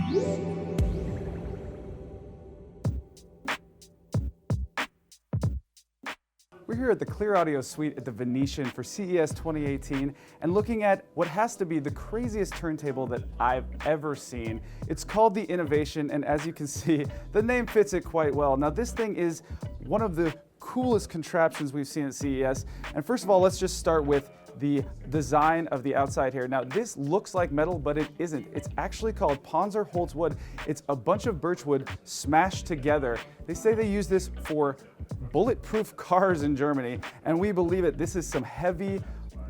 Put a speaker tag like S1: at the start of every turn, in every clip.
S1: We're here at the Clearaudio suite at the Venetian for CES 2018 and looking at what has to be the craziest turntable that I've ever seen. It's called the Innovation, and as you can see, the name fits it quite well. Now this thing is one of the coolest contraptions we've seen at CES. And first of all, let's just start with the design of the outside here. Now this looks like metal, but it isn't. It's actually called Panzer Holz wood. It's a bunch of birch wood smashed together. They say they use this for bulletproof cars in Germany, and we believe it. This is some heavy,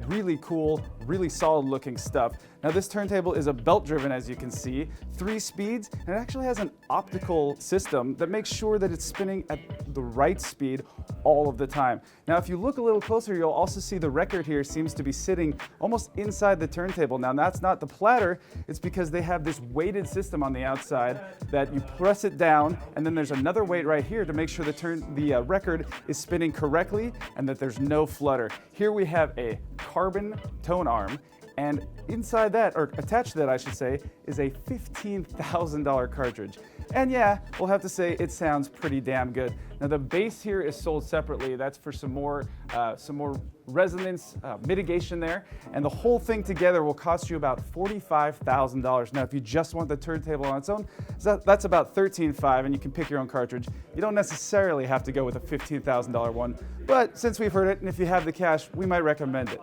S1: really cool, really solid looking stuff. Now this turntable is a belt driven, as you can see, 3 speeds, and it actually has an optical system that makes sure that it's spinning at the right speed all of the time. Now if you look a little closer, you'll also see the record here seems to be sitting almost inside the turntable. Now that's not the platter, it's because they have this weighted system on the outside that you press it down, and then there's another weight right here to make sure the record is spinning correctly and that there's no flutter. Here we have a carbon tone arm, and inside that, or attached to that I should say, is a $15,000 cartridge. And yeah, we'll have to say it sounds pretty damn good. Now the bass here is sold separately. That's for some more resonance mitigation there. And the whole thing together will cost you about $45,000. Now if you just want the turntable on its own, that's about $13,500, and you can pick your own cartridge. You don't necessarily have to go with a $15,000 one, but since we've heard it, and if you have the cash, we might recommend it.